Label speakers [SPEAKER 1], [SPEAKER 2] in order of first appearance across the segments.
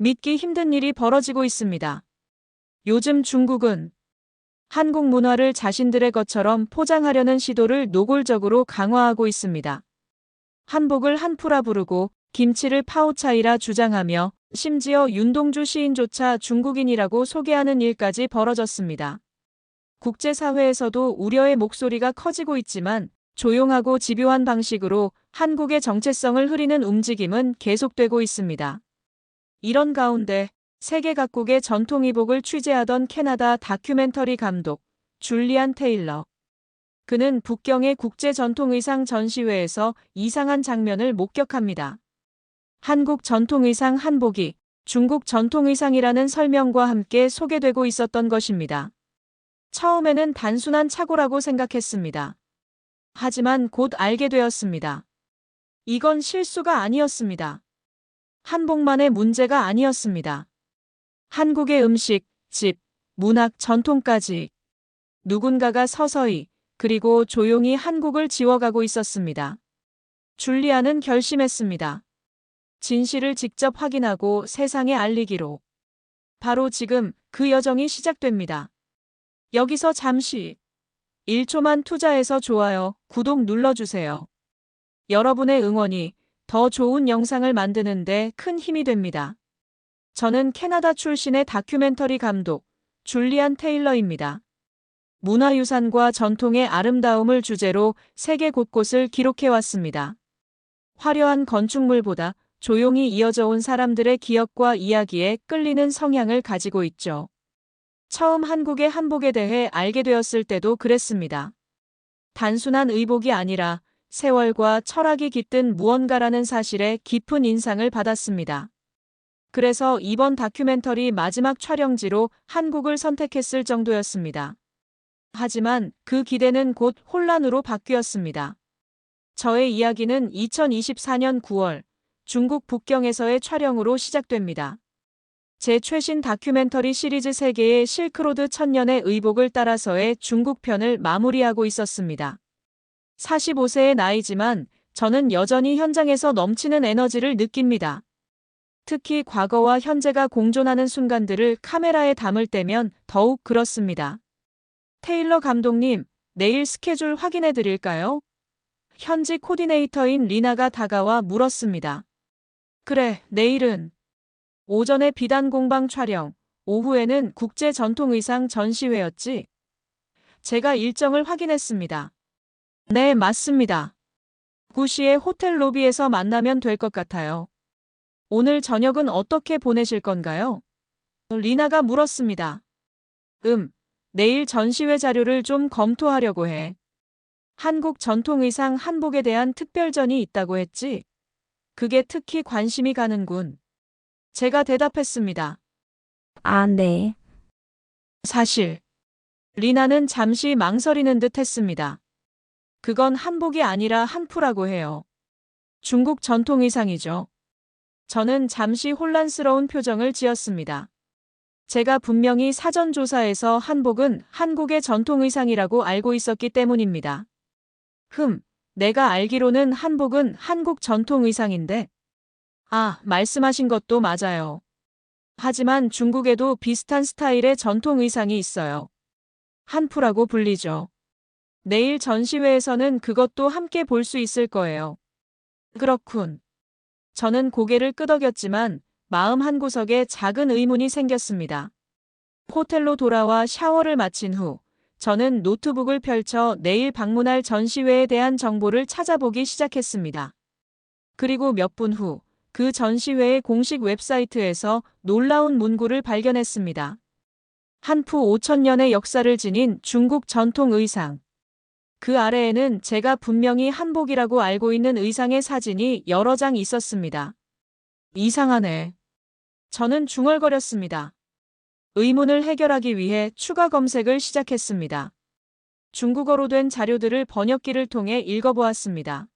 [SPEAKER 1] 믿기 힘든 일이 벌어지고 있습니다. 요즘 중국은 한국 문화를 자신들의 것처럼 포장하려는 시도를 노골적으로 강화하고 있습니다. 한복을 한푸라 부르고 김치를 파오차이라 주장하며 심지어 윤동주 시인조차 중국인이라고 소개하는 일까지 벌어졌습니다. 국제사회에서도 우려의 목소리가 커지고 있지만 조용하고 집요한 방식으로 한국의 정체성을 흐리는 움직임은 계속되고 있습니다. 이런 가운데 세계 각국의 전통 의복을 취재하던 캐나다 다큐멘터리 감독 줄리안 테일러. 그는 북경의 국제전통의상 전시회에서 이상한 장면을 목격합니다. 한국 전통의상 한복이 중국 전통의상이라는 설명과 함께 소개되고 있었던 것입니다. 처음에는 단순한 착오라고 생각했습니다. 하지만 곧 알게 되었습니다. 이건 실수가 아니었습니다. 한복만의 문제가 아니었습니다. 한국의 음식, 집, 문학, 전통까지 누군가가 서서히 그리고 조용히 한국을 지워가고 있었습니다. 줄리아는 결심했습니다. 진실을 직접 확인하고 세상에 알리기로. 바로 지금 그 여정이 시작됩니다. 여기서 잠시 1초만 투자해서 좋아요, 구독 눌러주세요. 여러분의 응원이 더 좋은 영상을 만드는데 큰 힘이 됩니다. 저는 캐나다 출신의 다큐멘터리 감독 줄리안 테일러입니다. 문화유산과 전통의 아름다움을 주제로 세계 곳곳을 기록해왔습니다. 화려한 건축물보다 조용히 이어져 온 사람들의 기억과 이야기에 끌리는 성향을 가지고 있죠. 처음 한국의 한복에 대해 알게 되었을 때도 그랬습니다. 단순한 의복이 아니라 세월과 철학이 깃든 무언가라는 사실에 깊은 인상을 받았습니다. 그래서 이번 다큐멘터리 마지막 촬영지로 한국을 선택했을 정도였습니다. 하지만 그 기대는 곧 혼란으로 바뀌었습니다. 저의 이야기는 2024년 9월 중국 북경에서의 촬영으로 시작됩니다. 제 최신 다큐멘터리 시리즈 세계의 실크로드 천년의 의복을 따라서의 중국 편을 마무리하고 있었습니다. 45세의 나이지만 저는 여전히 현장에서 넘치는 에너지를 느낍니다. 특히 과거와 현재가 공존하는 순간들을 카메라에 담을 때면 더욱 그렇습니다. 테일러 감독님, 내일 스케줄 확인해 드릴까요? 현지 코디네이터인 리나가 다가와 물었습니다. 그래, 내일은 오전에 비단 공방 촬영, 오후에는 국제전통의상 전시회였지? 제가 일정을 확인했습니다. 네, 맞습니다. 9시에 호텔 로비에서 만나면 될 것 같아요. 오늘 저녁은 어떻게 보내실 건가요? 리나가 물었습니다. 내일 전시회 자료를 좀 검토하려고 해. 한국 전통의상 한복에 대한 특별전이 있다고 했지? 그게 특히 관심이 가는군. 제가 대답했습니다.
[SPEAKER 2] 아, 네.
[SPEAKER 1] 사실 리나는 잠시 망설이는 듯 했습니다. 그건 한복이 아니라 한푸라고 해요. 중국 전통의상이죠. 저는 잠시 혼란스러운 표정을 지었습니다. 제가 분명히 사전조사에서 한복은 한국의 전통의상이라고 알고 있었기 때문입니다. 내가 알기로는 한복은 한국 전통의상인데. 아, 말씀하신 것도 맞아요. 하지만 중국에도 비슷한 스타일의 전통의상이 있어요. 한푸라고 불리죠. 내일 전시회에서는 그것도 함께 볼 수 있을 거예요. 그렇군. 저는 고개를 끄덕였지만 마음 한구석에 작은 의문이 생겼습니다. 호텔로 돌아와 샤워를 마친 후 저는 노트북을 펼쳐 내일 방문할 전시회에 대한 정보를 찾아보기 시작했습니다. 그리고 몇 분 후 그 전시회의 공식 웹사이트에서 놀라운 문구를 발견했습니다. 한푸 5000년의 역사를 지닌 중국 전통 의상. 그 아래에는 제가 분명히 한복이라고 알고 있는 의상의 사진이 여러 장 있었습니다. 이상하네. 저는 중얼거렸습니다. 의문을 해결하기 위해 추가 검색을 시작했습니다. 중국어로 된 자료들을 번역기를 통해 읽어보았습니다.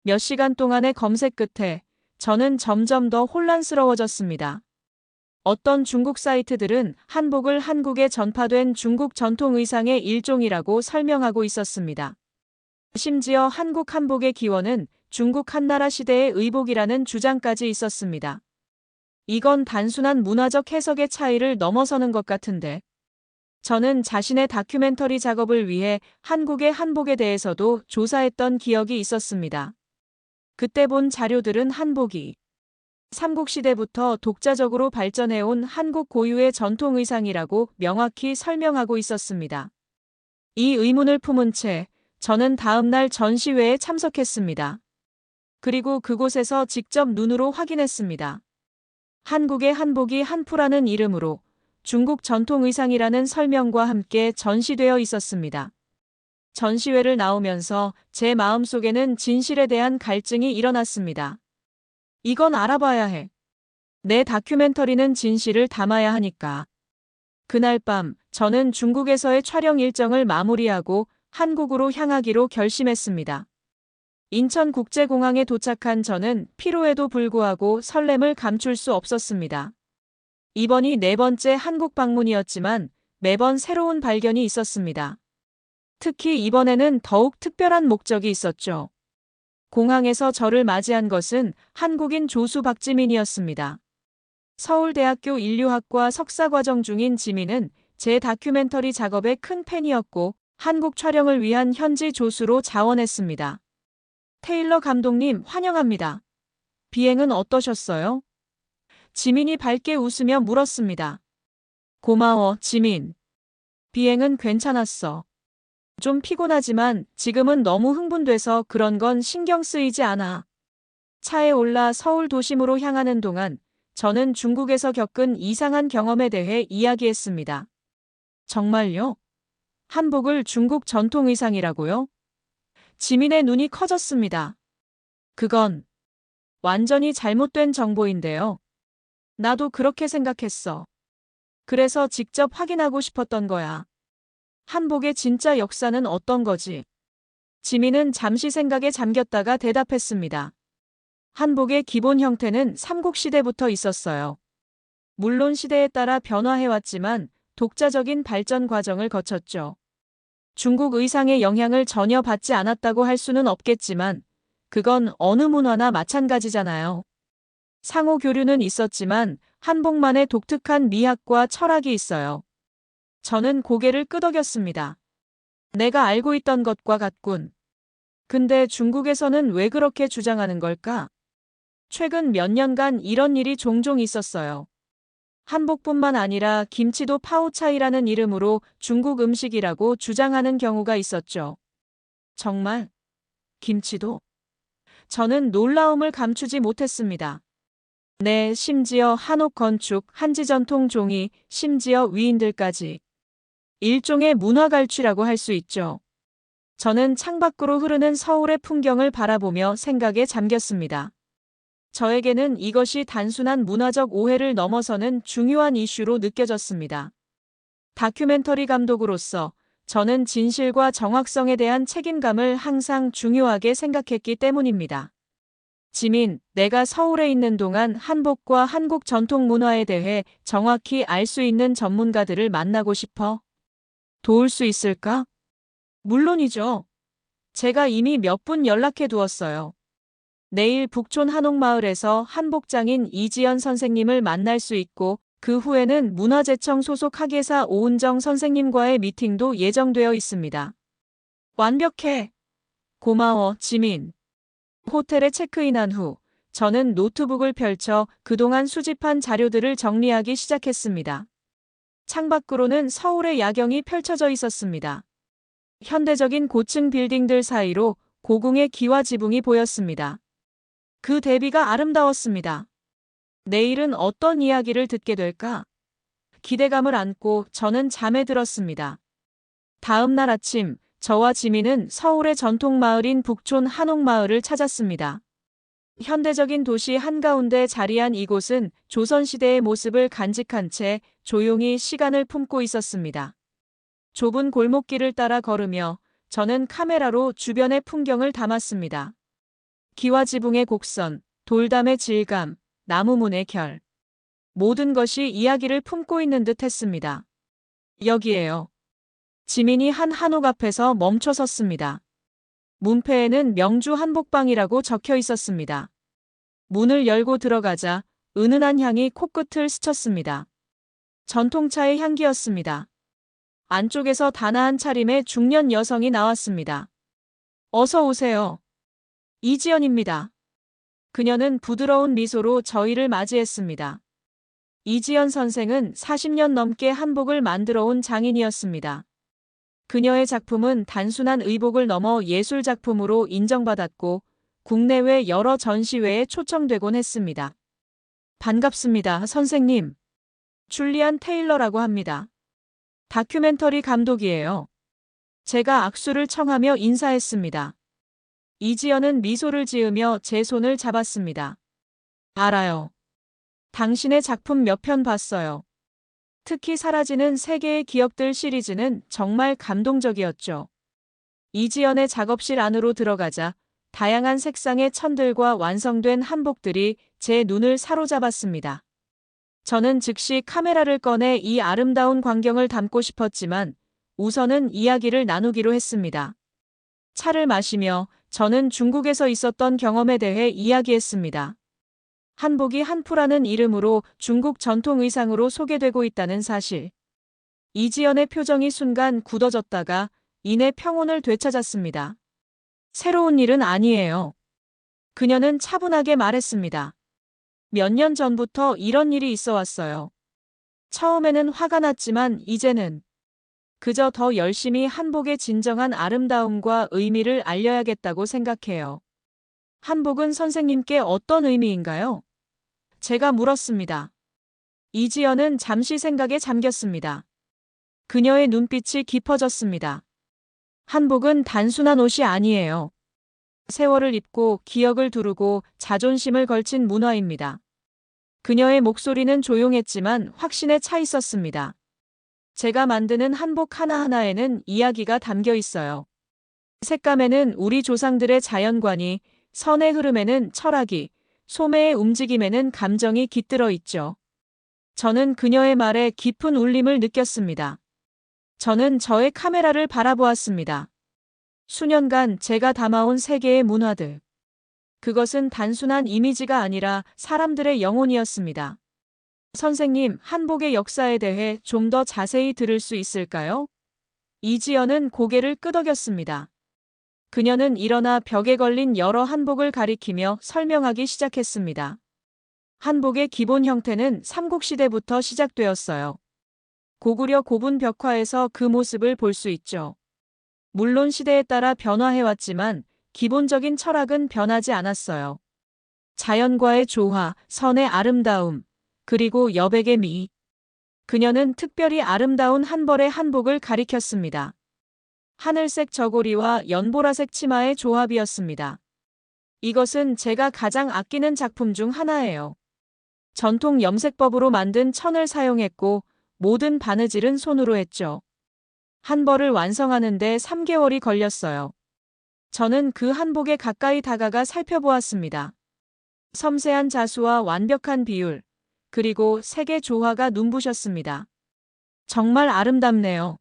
[SPEAKER 1] 몇 시간 동안의 검색 끝에 저는 점점 더 혼란스러워졌습니다. 어떤 중국 사이트들은 한복을 한국에 전파된 중국 전통 의상의 일종이라고 설명하고 있었습니다. 심지어 한국 한복의 기원은 중국 한나라 시대의 의복이라는 주장까지 있었습니다. 이건 단순한 문화적 해석의 차이를 넘어서는 것 같은데. 저는 자신의 다큐멘터리 작업을 위해 한국의 한복에 대해서도 조사했던 기억이 있었습니다. 그때 본 자료들은 한복이 삼국시대부터 독자적으로 발전해온 한국 고유의 전통 의상이라고 명확히 설명하고 있었습니다. 이 의문을 품은 채 저는 다음날 전시회에 참석했습니다. 그리고 그곳에서 직접 눈으로 확인했습니다. 한국의 한복이 한푸라는 이름으로 중국 전통 의상이라는 설명과 함께 전시되어 있었습니다. 전시회를 나오면서 제 마음속에는 진실에 대한 갈증이 일어났습니다. 이건 알아봐야 해. 내 다큐멘터리는 진실을 담아야 하니까. 그날 밤 저는 중국에서의 촬영 일정을 마무리하고 한국으로 향하기로 결심했습니다. 인천국제공항에 도착한 저는 피로에도 불구하고 설렘을 감출 수 없었습니다. 이번이 네 번째 한국 방문이었지만 매번 새로운 발견이 있었습니다. 특히 이번에는 더욱 특별한 목적이 있었죠. 공항에서 저를 맞이한 것은 한국인 조수 박지민이었습니다. 서울대학교 인류학과 석사과정 중인 지민은 제 다큐멘터리 작업의 큰 팬이었고 한국 촬영을 위한 현지 조수로 자원했습니다. 테일러 감독님 환영합니다. 비행은 어떠셨어요? 지민이 밝게 웃으며 물었습니다. 고마워, 지민. 비행은 괜찮았어. 좀 피곤하지만 지금은 너무 흥분돼서 그런 건 신경 쓰이지 않아. 차에 올라 서울 도심으로 향하는 동안 저는 중국에서 겪은 이상한 경험에 대해 이야기했습니다. 정말요? 한복을 중국 전통 의상이라고요? 지민의 눈이 커졌습니다. 그건 완전히 잘못된 정보인데요. 나도 그렇게 생각했어. 그래서 직접 확인하고 싶었던 거야. 한복의 진짜 역사는 어떤 거지? 지민은 잠시 생각에 잠겼다가 대답했습니다. 한복의 기본 형태는 삼국시대부터 있었어요. 물론 시대에 따라 변화해왔지만 독자적인 발전 과정을 거쳤죠. 중국 의상의 영향을 전혀 받지 않았다고 할 수는 없겠지만 그건 어느 문화나 마찬가지잖아요. 상호 교류는 있었지만 한복만의 독특한 미학과 철학이 있어요. 저는 고개를 끄덕였습니다. 내가 알고 있던 것과 같군. 근데 중국에서는 왜 그렇게 주장하는 걸까? 최근 몇 년간 이런 일이 종종 있었어요. 한복뿐만 아니라 김치도 파오차이라는 이름으로 중국 음식이라고 주장하는 경우가 있었죠. 정말? 김치도? 저는 놀라움을 감추지 못했습니다. 네, 심지어 한옥 건축, 한지 전통 종이, 심지어 위인들까지. 일종의 문화 갈취라고 할 수 있죠. 저는 창밖으로 흐르는 서울의 풍경을 바라보며 생각에 잠겼습니다. 저에게는 이것이 단순한 문화적 오해를 넘어서는 중요한 이슈로 느껴졌습니다. 다큐멘터리 감독으로서 저는 진실과 정확성에 대한 책임감을 항상 중요하게 생각했기 때문입니다. 지민, 내가 서울에 있는 동안 한복과 한국 전통 문화에 대해 정확히 알 수 있는 전문가들을 만나고 싶어. 도울 수 있을까? 물론이죠. 제가 이미 몇 분 연락해 두었어요. 내일 북촌 한옥마을에서 한복장인 이지연 선생님을 만날 수 있고 그 후에는 문화재청 소속 학예사 오은정 선생님과의 미팅도 예정되어 있습니다. 완벽해. 고마워, 지민. 호텔에 체크인한 후 저는 노트북을 펼쳐 그동안 수집한 자료들을 정리하기 시작했습니다. 창밖으로는 서울의 야경이 펼쳐져 있었습니다. 현대적인 고층 빌딩들 사이로 고궁의 기와 지붕이 보였습니다. 그 대비가 아름다웠습니다. 내일은 어떤 이야기를 듣게 될까? 기대감을 안고 저는 잠에 들었습니다. 다음 날 아침, 저와 지민은 서울의 전통마을인 북촌 한옥마을을 찾았습니다. 현대적인 도시 한가운데 자리한 이곳은 조선시대의 모습을 간직한 채 조용히 시간을 품고 있었습니다. 좁은 골목길을 따라 걸으며 저는 카메라로 주변의 풍경을 담았습니다. 기와 지붕의 곡선, 돌담의 질감, 나무문의 결. 모든 것이 이야기를 품고 있는 듯 했습니다. 여기에요. 지민이 한 한옥 앞에서 멈춰 섰습니다. 문패에는 명주 한복방이라고 적혀 있었습니다. 문을 열고 들어가자 은은한 향이 코끝을 스쳤습니다. 전통차의 향기였습니다. 안쪽에서 단아한 차림의 중년 여성이 나왔습니다. 어서 오세요. 이지연입니다. 그녀는 부드러운 미소로 저희를 맞이했습니다. 이지연 선생은 40년 넘게 한복을 만들어 온 장인이었습니다. 그녀의 작품은 단순한 의복을 넘어 예술 작품으로 인정받았고 국내외 여러 전시회에 초청되곤 했습니다. 반갑습니다, 선생님. 줄리안 테일러라고 합니다. 다큐멘터리 감독이에요. 제가 악수를 청하며 인사했습니다. 이지연은 미소를 지으며 제 손을 잡았습니다. 알아요. 당신의 작품 몇 편 봤어요. 특히 사라지는 세계의 기억들 시리즈는 정말 감동적이었죠. 이지연의 작업실 안으로 들어가자 다양한 색상의 천들과 완성된 한복들이 제 눈을 사로잡았습니다. 저는 즉시 카메라를 꺼내 이 아름다운 광경을 담고 싶었지만 우선은 이야기를 나누기로 했습니다. 차를 마시며 저는 중국에서 있었던 경험에 대해 이야기했습니다. 한복이 한푸라는 이름으로 중국 전통 의상으로 소개되고 있다는 사실. 이지연의 표정이 순간 굳어졌다가 이내 평온을 되찾았습니다. 새로운 일은 아니에요. 그녀는 차분하게 말했습니다. 몇 년 전부터 이런 일이 있어 왔어요. 처음에는 화가 났지만 이제는 그저 더 열심히 한복의 진정한 아름다움과 의미를 알려야겠다고 생각해요. 한복은 선생님께 어떤 의미인가요? 제가 물었습니다. 이지연은 잠시 생각에 잠겼습니다. 그녀의 눈빛이 깊어졌습니다. 한복은 단순한 옷이 아니에요. 세월을 입고 기억을 두르고 자존심을 걸친 문화입니다. 그녀의 목소리는 조용했지만 확신에 차 있었습니다. 제가 만드는 한복 하나하나에는 이야기가 담겨 있어요. 색감에는 우리 조상들의 자연관이, 선의 흐름에는 철학이, 소매의 움직임에는 감정이 깃들어 있죠. 저는 그녀의 말에 깊은 울림을 느꼈습니다. 저는 저의 카메라를 바라보았습니다. 수년간 제가 담아온 세계의 문화들. 그것은 단순한 이미지가 아니라 사람들의 영혼이었습니다. 선생님, 한복의 역사에 대해 좀 더 자세히 들을 수 있을까요? 이지연은 고개를 끄덕였습니다. 그녀는 일어나 벽에 걸린 여러 한복을 가리키며 설명하기 시작했습니다. 한복의 기본 형태는 삼국시대부터 시작되었어요. 고구려 고분 벽화에서 그 모습을 볼 수 있죠. 물론 시대에 따라 변화해왔지만 기본적인 철학은 변하지 않았어요. 자연과의 조화, 선의 아름다움, 그리고 여백의 미. 그녀는 특별히 아름다운 한 벌의 한복을 가리켰습니다. 하늘색 저고리와 연보라색 치마의 조합이었습니다. 이것은 제가 가장 아끼는 작품 중 하나예요. 전통 염색법으로 만든 천을 사용했고 모든 바느질은 손으로 했죠. 한 벌을 완성하는데 3개월이 걸렸어요. 저는 그 한복에 가까이 다가가 살펴보았습니다. 섬세한 자수와 완벽한 비율, 그리고 색의 조화가 눈부셨습니다. 정말 아름답네요.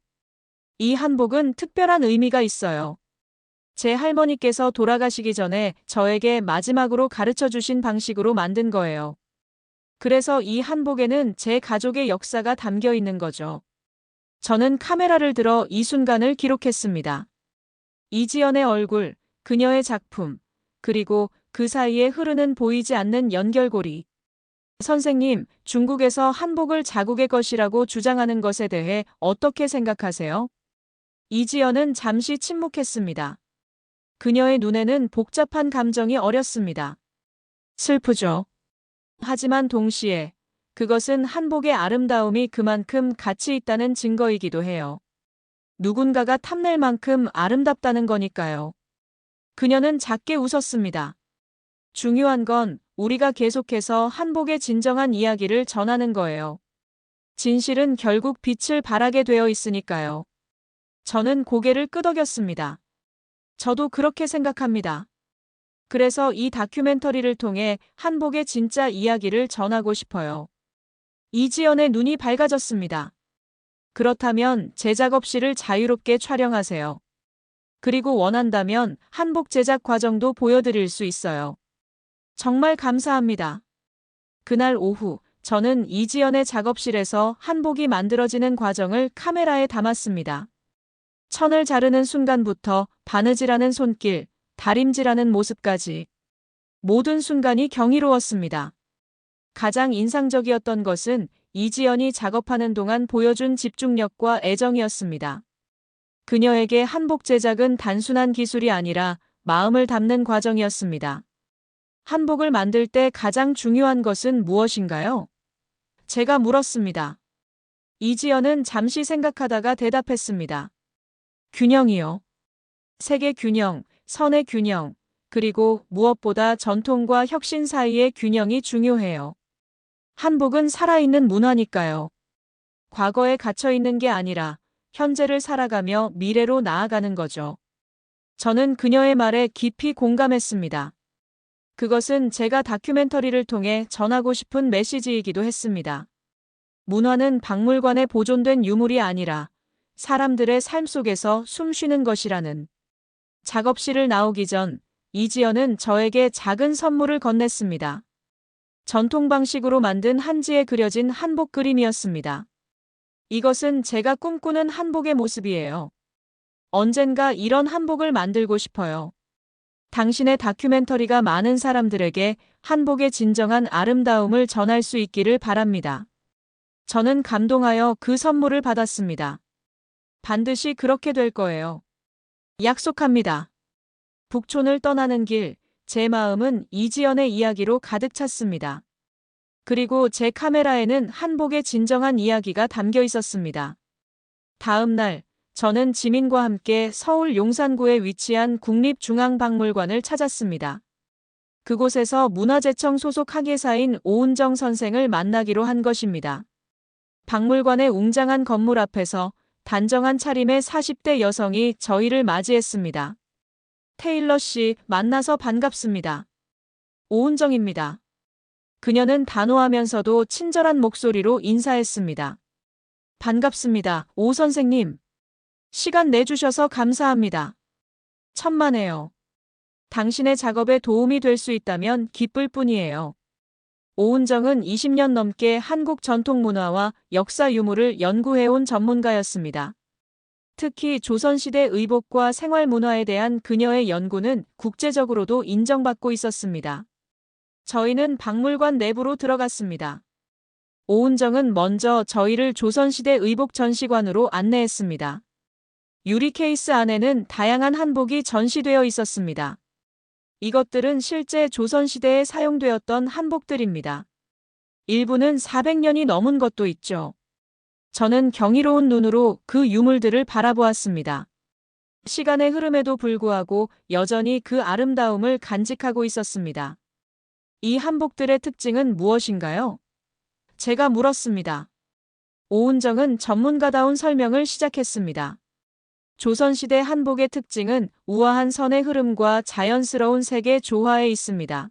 [SPEAKER 1] 이 한복은 특별한 의미가 있어요. 제 할머니께서 돌아가시기 전에 저에게 마지막으로 가르쳐 주신 방식으로 만든 거예요. 그래서 이 한복에는 제 가족의 역사가 담겨 있는 거죠. 저는 카메라를 들어 이 순간을 기록했습니다. 이지연의 얼굴, 그녀의 작품, 그리고 그 사이에 흐르는 보이지 않는 연결고리. 선생님, 중국에서 한복을 자국의 것이라고 주장하는 것에 대해 어떻게 생각하세요? 이지연은 잠시 침묵했습니다. 그녀의 눈에는 복잡한 감정이 어렸습니다. 슬프죠. 하지만 동시에 그것은 한복의 아름다움이 그만큼 가치 있다는 증거이기도 해요. 누군가가 탐낼 만큼 아름답다는 거니까요. 그녀는 작게 웃었습니다. 중요한 건 우리가 계속해서 한복의 진정한 이야기를 전하는 거예요. 진실은 결국 빛을 발하게 되어 있으니까요. 저는 고개를 끄덕였습니다. 저도 그렇게 생각합니다. 그래서 이 다큐멘터리를 통해 한복의 진짜 이야기를 전하고 싶어요. 이지연의 눈이 밝아졌습니다. 그렇다면 제 작업실을 자유롭게 촬영하세요. 그리고 원한다면 한복 제작 과정도 보여드릴 수 있어요. 정말 감사합니다. 그날 오후, 저는 이지연의 작업실에서 한복이 만들어지는 과정을 카메라에 담았습니다. 천을 자르는 순간부터 바느질하는 손길, 다림질하는 모습까지 모든 순간이 경이로웠습니다. 가장 인상적이었던 것은 이지연이 작업하는 동안 보여준 집중력과 애정이었습니다. 그녀에게 한복 제작은 단순한 기술이 아니라 마음을 담는 과정이었습니다. 한복을 만들 때 가장 중요한 것은 무엇인가요? 제가 물었습니다. 이지연은 잠시 생각하다가 대답했습니다. 균형이요. 색의 균형, 선의 균형, 그리고 무엇보다 전통과 혁신 사이의 균형이 중요해요. 한복은 살아있는 문화니까요. 과거에 갇혀있는 게 아니라 현재를 살아가며 미래로 나아가는 거죠. 저는 그녀의 말에 깊이 공감했습니다. 그것은 제가 다큐멘터리를 통해 전하고 싶은 메시지이기도 했습니다. 문화는 박물관에 보존된 유물이 아니라 사람들의 삶 속에서 숨쉬는 것이라는. 작업실을 나오기 전 이지연은 저에게 작은 선물을 건넸습니다. 전통 방식으로 만든 한지에 그려진 한복 그림이었습니다. 이것은 제가 꿈꾸는 한복의 모습이에요. 언젠가 이런 한복을 만들고 싶어요. 당신의 다큐멘터리가 많은 사람들에게 한복의 진정한 아름다움을 전할 수 있기를 바랍니다. 저는 감동하여 그 선물을 받았습니다. 반드시 그렇게 될 거예요. 약속합니다. 북촌을 떠나는 길, 제 마음은 이지연의 이야기로 가득 찼습니다. 그리고 제 카메라에는 한복의 진정한 이야기가 담겨 있었습니다. 다음 날, 저는 지민과 함께 서울 용산구에 위치한 국립중앙박물관을 찾았습니다. 그곳에서 문화재청 소속 학예사인 오은정 선생을 만나기로 한 것입니다. 박물관의 웅장한 건물 앞에서 단정한 차림의 40대 여성이 저희를 맞이했습니다. 테일러 씨, 만나서 반갑습니다. 오은정입니다. 그녀는 단호하면서도 친절한 목소리로 인사했습니다. 반갑습니다, 오 선생님. 시간 내주셔서 감사합니다. 천만에요. 당신의 작업에 도움이 될 수 있다면 기쁠 뿐이에요. 오은정은 20년 넘게 한국 전통 문화와 역사 유물을 연구해온 전문가였습니다. 특히 조선시대 의복과 생활 문화에 대한 그녀의 연구는 국제적으로도 인정받고 있었습니다. 저희는 박물관 내부로 들어갔습니다. 오은정은 먼저 저희를 조선시대 의복 전시관으로 안내했습니다. 유리 케이스 안에는 다양한 한복이 전시되어 있었습니다. 이것들은 실제 조선시대에 사용되었던 한복들입니다. 일부는 400년이 넘은 것도 있죠. 저는 경이로운 눈으로 그 유물들을 바라보았습니다. 시간의 흐름에도 불구하고 여전히 그 아름다움을 간직하고 있었습니다. 이 한복들의 특징은 무엇인가요? 제가 물었습니다. 오은정은 전문가다운 설명을 시작했습니다. 조선시대 한복의 특징은 우아한 선의 흐름과 자연스러운 색의 조화에 있습니다.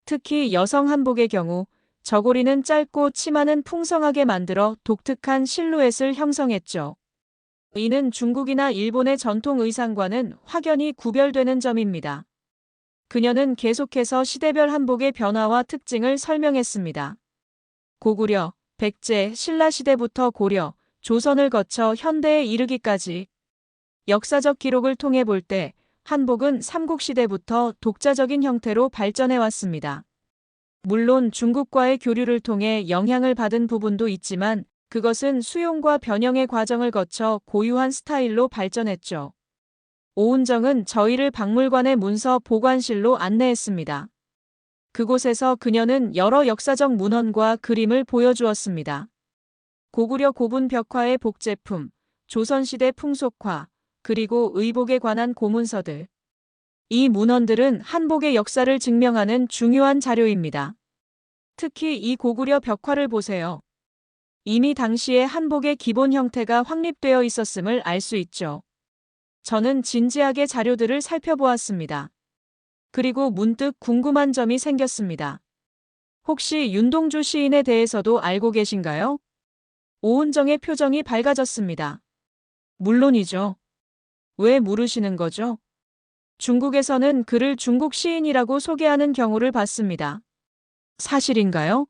[SPEAKER 1] 특히 여성 한복의 경우 저고리는 짧고 치마는 풍성하게 만들어 독특한 실루엣을 형성했죠. 이는 중국이나 일본의 전통 의상과는 확연히 구별되는 점입니다. 그녀는 계속해서 시대별 한복의 변화와 특징을 설명했습니다. 고구려, 백제, 신라시대부터 고려, 조선을 거쳐 현대에 이르기까지 역사적 기록을 통해 볼 때 한복은 삼국시대부터 독자적인 형태로 발전해 왔습니다. 물론 중국과의 교류를 통해 영향을 받은 부분도 있지만 그것은 수용과 변형의 과정을 거쳐 고유한 스타일로 발전했죠. 오은정은 저희를 박물관의 문서 보관실로 안내했습니다. 그곳에서 그녀는 여러 역사적 문헌과 그림을 보여주었습니다. 고구려 고분 벽화의 복제품, 조선시대 풍속화, 그리고 의복에 관한 고문서들. 이 문헌들은 한복의 역사를 증명하는 중요한 자료입니다. 특히 이 고구려 벽화를 보세요. 이미 당시의 한복의 기본 형태가 확립되어 있었음을 알 수 있죠. 저는 진지하게 자료들을 살펴보았습니다. 그리고 문득 궁금한 점이 생겼습니다. 혹시 윤동주 시인에 대해서도 알고 계신가요? 오은정의 표정이 밝아졌습니다. 물론이죠. 왜 물으시는 거죠? 중국에서는 그를 중국 시인이라고 소개하는 경우를 봤습니다. 사실인가요?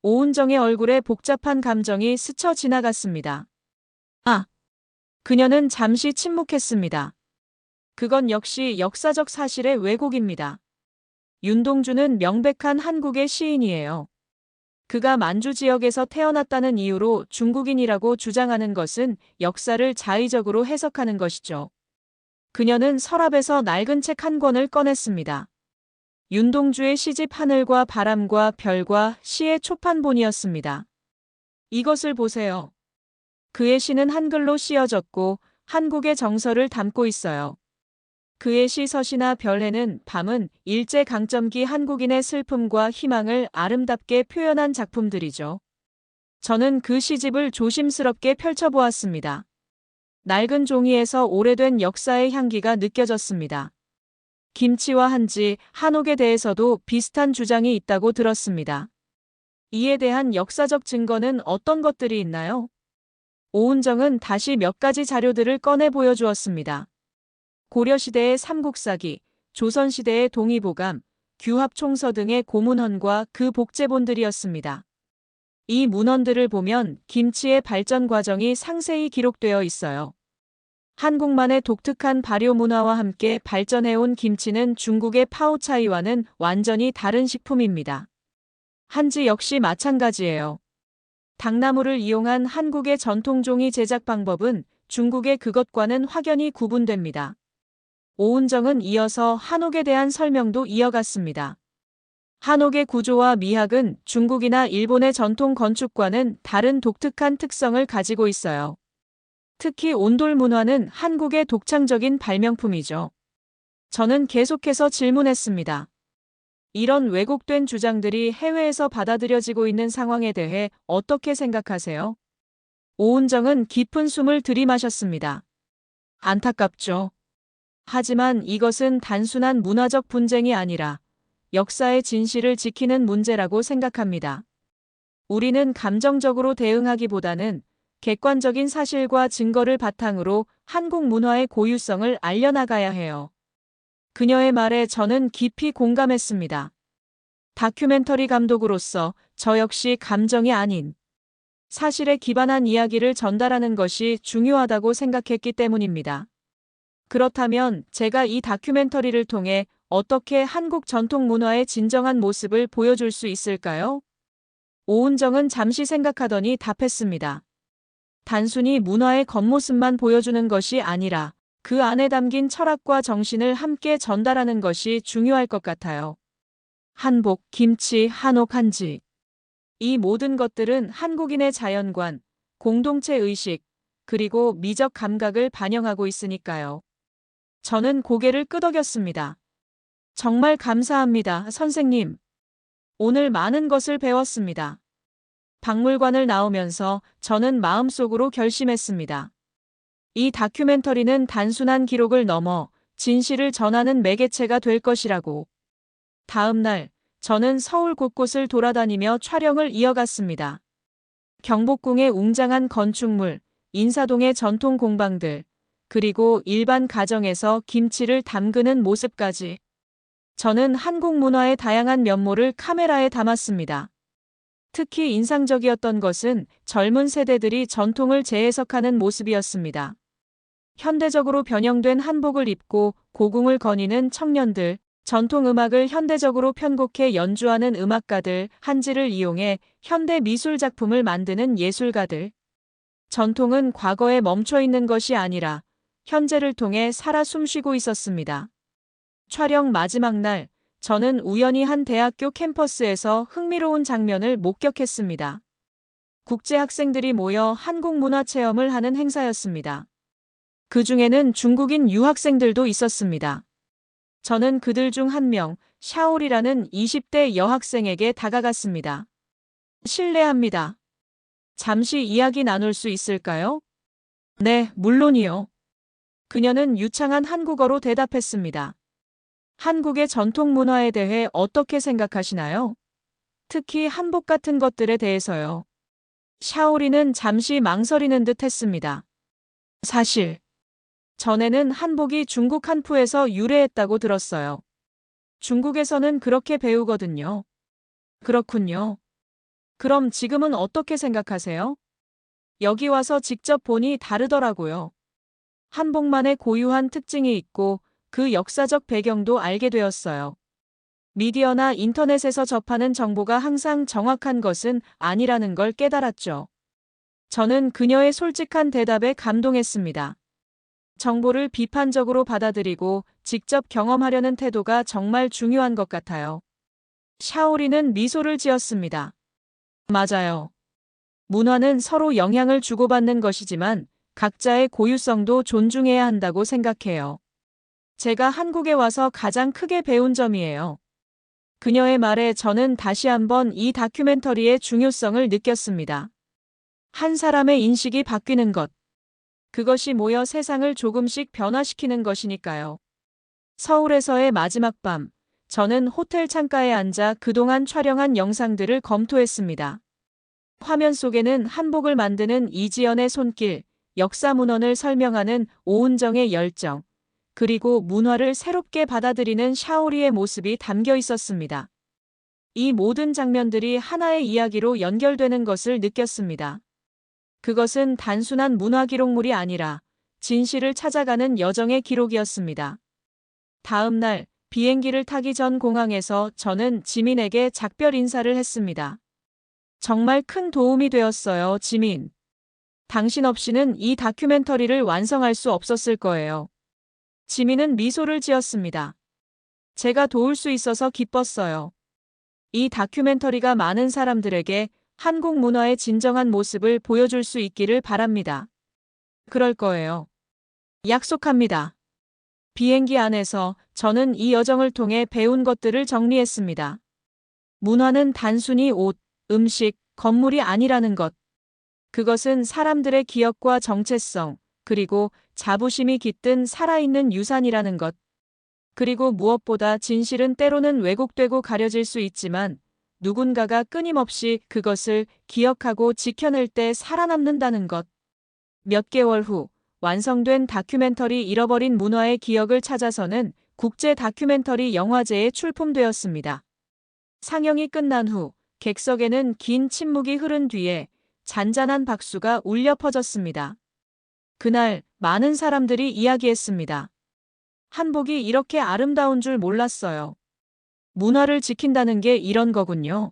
[SPEAKER 1] 오은정의 얼굴에 복잡한 감정이 스쳐 지나갔습니다. 아, 그녀는 잠시 침묵했습니다. 그건 역시 역사적 사실의 왜곡입니다. 윤동주는 명백한 한국의 시인이에요. 그가 만주 지역에서 태어났다는 이유로 중국인이라고 주장하는 것은 역사를 자의적으로 해석하는 것이죠. 그녀는 서랍에서 낡은 책 한 권을 꺼냈습니다. 윤동주의 시집 하늘과 바람과 별과 시의 초판본이었습니다. 이것을 보세요. 그의 시는 한글로 씌어졌고 한국의 정서를 담고 있어요. 그의 시 서시나 별해는 밤은 일제강점기 한국인의 슬픔과 희망을 아름답게 표현한 작품들이죠. 저는 그 시집을 조심스럽게 펼쳐보았습니다. 낡은 종이에서 오래된 역사의 향기가 느껴졌습니다. 김치와 한지, 한옥에 대해서도 비슷한 주장이 있다고 들었습니다. 이에 대한 역사적 증거는 어떤 것들이 있나요? 오은정은 다시 몇 가지 자료들을 꺼내 보여주었습니다. 고려시대의 삼국사기, 조선시대의 동의보감, 규합총서 등의 고문헌과 그 복제본들이었습니다. 이 문헌들을 보면 김치의 발전 과정이 상세히 기록되어 있어요. 한국만의 독특한 발효 문화와 함께 발전해온 김치는 중국의 파오차이와는 완전히 다른 식품입니다. 한지 역시 마찬가지예요. 당나무를 이용한 한국의 전통종이 제작 방법은 중국의 그것과는 확연히 구분됩니다. 오은정은 이어서 한옥에 대한 설명도 이어갔습니다. 한옥의 구조와 미학은 중국이나 일본의 전통 건축과는 다른 독특한 특성을 가지고 있어요. 특히 온돌 문화는 한국의 독창적인 발명품이죠. 저는 계속해서 질문했습니다. 이런 왜곡된 주장들이 해외에서 받아들여지고 있는 상황에 대해 어떻게 생각하세요? 오은정은 깊은 숨을 들이마셨습니다. 안타깝죠. 하지만 이것은 단순한 문화적 분쟁이 아니라 역사의 진실을 지키는 문제라고 생각합니다. 우리는 감정적으로 대응하기보다는 객관적인 사실과 증거를 바탕으로 한국 문화의 고유성을 알려나가야 해요. 그녀의 말에 저는 깊이 공감했습니다. 다큐멘터리 감독으로서 저 역시 감정이 아닌 사실에 기반한 이야기를 전달하는 것이 중요하다고 생각했기 때문입니다. 그렇다면 제가 이 다큐멘터리를 통해 어떻게 한국 전통 문화의 진정한 모습을 보여줄 수 있을까요? 오은정은 잠시 생각하더니 답했습니다. 단순히 문화의 겉모습만 보여주는 것이 아니라 그 안에 담긴 철학과 정신을 함께 전달하는 것이 중요할 것 같아요. 한복, 김치, 한옥, 한지. 이 모든 것들은 한국인의 자연관, 공동체 의식, 그리고 미적 감각을 반영하고 있으니까요. 저는 고개를 끄덕였습니다. 정말 감사합니다, 선생님. 오늘 많은 것을 배웠습니다. 박물관을 나오면서 저는 마음속으로 결심했습니다. 이 다큐멘터리는 단순한 기록을 넘어 진실을 전하는 매개체가 될 것이라고. 다음 날, 저는 서울 곳곳을 돌아다니며 촬영을 이어갔습니다. 경복궁의 웅장한 건축물, 인사동의 전통 공방들, 그리고 일반 가정에서 김치를 담그는 모습까지. 저는 한국 문화의 다양한 면모를 카메라에 담았습니다. 특히 인상적이었던 것은 젊은 세대들이 전통을 재해석하는 모습이었습니다. 현대적으로 변형된 한복을 입고 고궁을 거니는 청년들, 전통 음악을 현대적으로 편곡해 연주하는 음악가들, 한지를 이용해 현대 미술 작품을 만드는 예술가들. 전통은 과거에 멈춰 있는 것이 아니라 현재를 통해 살아 숨쉬고 있었습니다. 촬영 마지막 날, 저는 우연히 한 대학교 캠퍼스에서 흥미로운 장면을 목격했습니다. 국제 학생들이 모여 한국 문화 체험을 하는 행사였습니다. 그 중에는 중국인 유학생들도 있었습니다. 저는 그들 중 한 명, 샤올이라는 20대 여학생에게 다가갔습니다. 실례합니다. 잠시 이야기 나눌 수 있을까요? 네, 물론이요. 그녀는 유창한 한국어로 대답했습니다. 한국의 전통 문화에 대해 어떻게 생각하시나요? 특히 한복 같은 것들에 대해서요. 샤오리는 잠시 망설이는 듯 했습니다. 사실, 전에는 한복이 중국 한푸에서 유래했다고 들었어요. 중국에서는 그렇게 배우거든요. 그렇군요. 그럼 지금은 어떻게 생각하세요? 여기 와서 직접 보니 다르더라고요. 한복만의 고유한 특징이 있고 그 역사적 배경도 알게 되었어요. 미디어나 인터넷에서 접하는 정보가 항상 정확한 것은 아니라는 걸 깨달았죠. 저는 그녀의 솔직한 대답에 감동했습니다. 정보를 비판적으로 받아들이고 직접 경험하려는 태도가 정말 중요한 것 같아요. 샤오리는 미소를 지었습니다. 맞아요. 문화는 서로 영향을 주고받는 것이지만 각자의 고유성도 존중해야 한다고 생각해요. 제가 한국에 와서 가장 크게 배운 점이에요. 그녀의 말에 저는 다시 한번 이 다큐멘터리의 중요성을 느꼈습니다. 한 사람의 인식이 바뀌는 것. 그것이 모여 세상을 조금씩 변화시키는 것이니까요. 서울에서의 마지막 밤, 저는 호텔 창가에 앉아 그동안 촬영한 영상들을 검토했습니다. 화면 속에는 한복을 만드는 이지연의 손길, 역사 문헌을 설명하는 오은정의 열정, 그리고 문화를 새롭게 받아들이는 샤오리의 모습이 담겨 있었습니다. 이 모든 장면들이 하나의 이야기로 연결되는 것을 느꼈습니다. 그것은 단순한 문화 기록물이 아니라 진실을 찾아가는 여정의 기록이었습니다. 다음 날 비행기를 타기 전 공항에서 저는 지민에게 작별 인사를 했습니다. 정말 큰 도움이 되었어요, 지민. 당신 없이는 이 다큐멘터리를 완성할 수 없었을 거예요. 지민은 미소를 지었습니다. 제가 도울 수 있어서 기뻤어요. 이 다큐멘터리가 많은 사람들에게 한국 문화의 진정한 모습을 보여줄 수 있기를 바랍니다. 그럴 거예요. 약속합니다. 비행기 안에서 저는 이 여정을 통해 배운 것들을 정리했습니다. 문화는 단순히 옷, 음식, 건물이 아니라는 것. 그것은 사람들의 기억과 정체성, 그리고 자부심이 깃든 살아있는 유산이라는 것. 그리고 무엇보다 진실은 때로는 왜곡되고 가려질 수 있지만 누군가가 끊임없이 그것을 기억하고 지켜낼 때 살아남는다는 것. 몇 개월 후 완성된 다큐멘터리 잃어버린 문화의 기억을 찾아서는 국제 다큐멘터리 영화제에 출품되었습니다. 상영이 끝난 후 객석에는 긴 침묵이 흐른 뒤에 잔잔한 박수가 울려 퍼졌습니다. 그날 많은 사람들이 이야기했습니다. 한복이 이렇게 아름다운 줄 몰랐어요. 문화를 지킨다는 게 이런 거군요.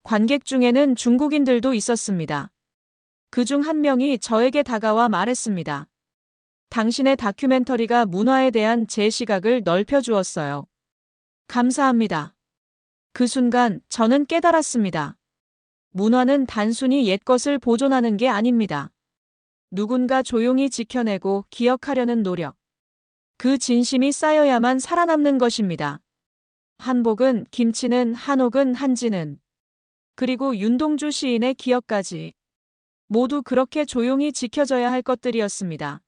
[SPEAKER 1] 관객 중에는 중국인들도 있었습니다. 그중 한 명이 저에게 다가와 말했습니다. 당신의 다큐멘터리가 문화에 대한 제 시각을 넓혀주었어요. 감사합니다. 그 순간 저는 깨달았습니다. 문화는 단순히 옛것을 보존하는 게 아닙니다. 누군가 조용히 지켜내고 기억하려는 노력. 그 진심이 쌓여야만 살아남는 것입니다. 한복은, 김치는, 한옥은, 한지는, 그리고 윤동주 시인의 기억까지 모두 그렇게 조용히 지켜져야 할 것들이었습니다.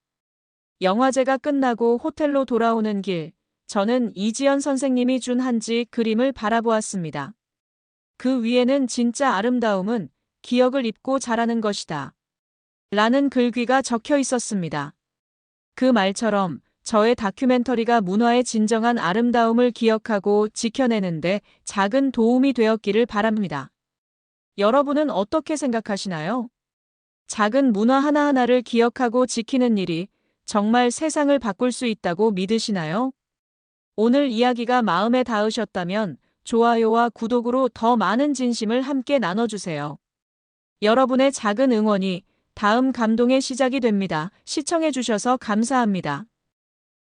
[SPEAKER 1] 영화제가 끝나고 호텔로 돌아오는 길, 저는 이지연 선생님이 준 한지 그림을 바라보았습니다. 그 위에는 진짜 아름다움은 기억을 입고 자라는 것이다. 라는 글귀가 적혀 있었습니다. 그 말처럼 저의 다큐멘터리가 문화의 진정한 아름다움을 기억하고 지켜내는데 작은 도움이 되었기를 바랍니다. 여러분은 어떻게 생각하시나요? 작은 문화 하나하나를 기억하고 지키는 일이 정말 세상을 바꿀 수 있다고 믿으시나요? 오늘 이야기가 마음에 닿으셨다면 좋아요와 구독으로 더 많은 진심을 함께 나눠주세요. 여러분의 작은 응원이 다음 감동의 시작이 됩니다. 시청해주셔서 감사합니다.